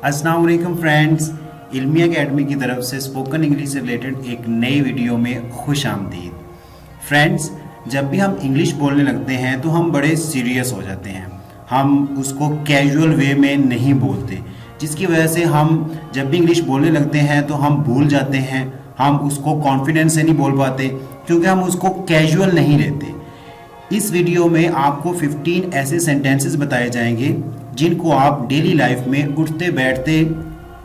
अस्सलाम वालेकुम फ्रेंड्स, इल्मी एकेडमी की तरफ से स्पोकन इंग्लिश से रिलेटेड एक नई वीडियो में खुश आमदीद। फ्रेंड्स, जब भी हम इंग्लिश बोलने लगते हैं तो हम बड़े सीरियस हो जाते हैं। हम उसको कैजुअल वे में नहीं बोलते, जिसकी वजह से हम जब भी इंग्लिश बोलने लगते हैं तो हम भूल जाते हैं, हम उसको कॉन्फिडेंस से नहीं बोल पाते क्योंकि हम उसको कैजुअल नहीं लेते। इस वीडियो में आपको 15 ऐसे सेंटेंसेस बताए जाएंगे जिनको आप डेली लाइफ में उठते बैठते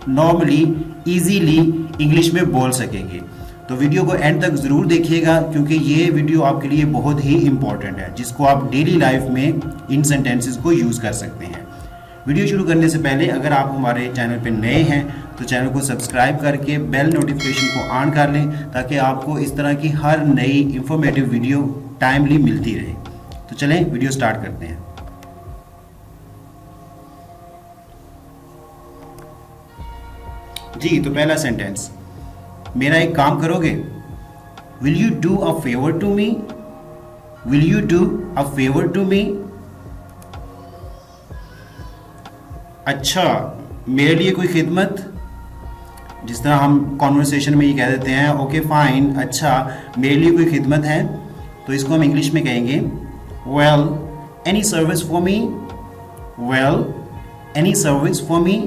नॉर्मली इजीली इंग्लिश में बोल सकेंगे। तो वीडियो को एंड तक ज़रूर देखिएगा क्योंकि ये वीडियो आपके लिए बहुत ही इंपॉर्टेंट है, जिसको आप डेली लाइफ में इन सेंटेंसेस को यूज़ कर सकते हैं। वीडियो शुरू करने से पहले अगर आप हमारे चैनल पर नए हैं तो चैनल को सब्सक्राइब करके बेल नोटिफिकेशन को ऑन कर लें ताकि आपको इस तरह की हर नई इंफॉर्मेटिव वीडियो टाइमली मिलती रहे। तो चलें वीडियो स्टार्ट करते हैं। जी, तो पहला सेंटेंस, मेरा एक काम करोगे? Will you do a favour to me? Will you do a favour to me? अच्छा, मेरे लिए कोई खिदमत? जिस तरह हम कॉन्वर्सेशन में ये कह देते हैं ओके फाइन, अच्छा मेरे लिए कोई खिदमत है, तो इसको हम इंग्लिश में कहेंगे well any service for me? Well any service for me?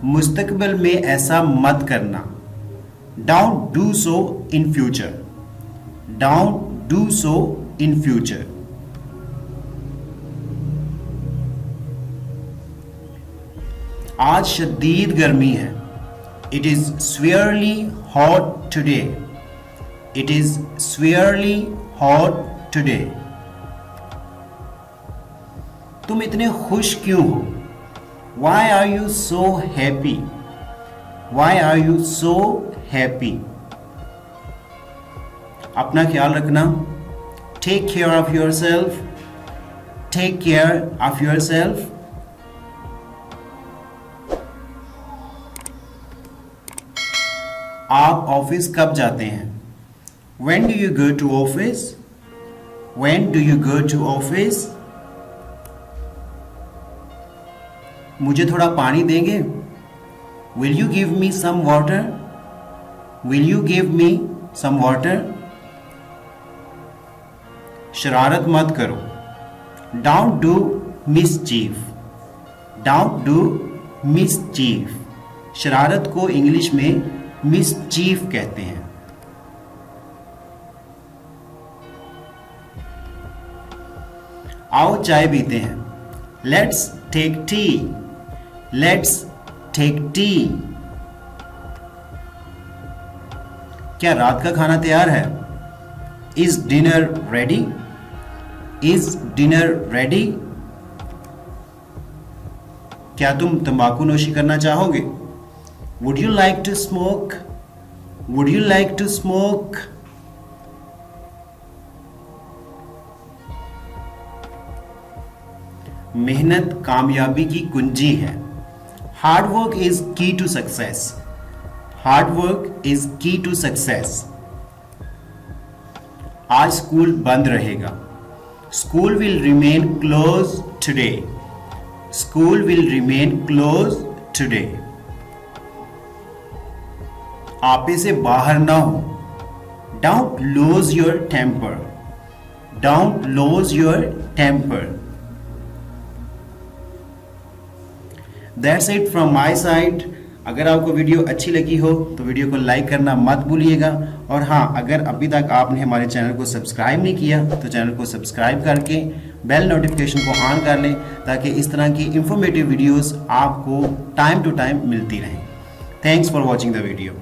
मुस्तकबिल में ऐसा मत करना, don't do so in future. Don't do so in future. आज शदीद गर्मी है, it is severely hot today. It is severely hot today. तुम इतने खुश क्यों हो? Why are you so happy? Why are you so happy? अपना ख्याल रखना, take care of yourself. Take care of yourself. आप ऑफिस कब जाते हैं? When do you go to office? When do you go to office? मुझे थोड़ा पानी देंगे? Will you give me some water? Will you give me some water? शरारत मत करो, Don't do mischief. Don't do mischief. शरारत को इंग्लिश में mischief कहते हैं। आओ चाय पीते हैं, Let's take tea. Let's take tea. क्या रात का खाना तैयार है? Is dinner ready? Is dinner ready? क्या तुम तंबाकू नोशी करना चाहोगे? Would you like to smoke? Would you like to smoke? मेहनत कामयाबी की कुंजी है, hard work is key to success. Hard work is key to success. आज स्कूल बंद रहेगा, school will remain close today. School will remain close today. आपे से बाहर ना हो, don't lose your temper. Don't lose your temper. That's it from my side. अगर आपको वीडियो अच्छी लगी हो तो वीडियो को लाइक करना मत भूलिएगा, और हाँ, अगर अभी तक आपने हमारे चैनल को सब्सक्राइब नहीं किया तो चैनल को सब्सक्राइब करके बेल नोटिफिकेशन को ऑन कर लें ताकि इस तरह की इंफॉर्मेटिव वीडियोस आपको टाइम टू टाइम मिलती रहें। Thanks for watching the video.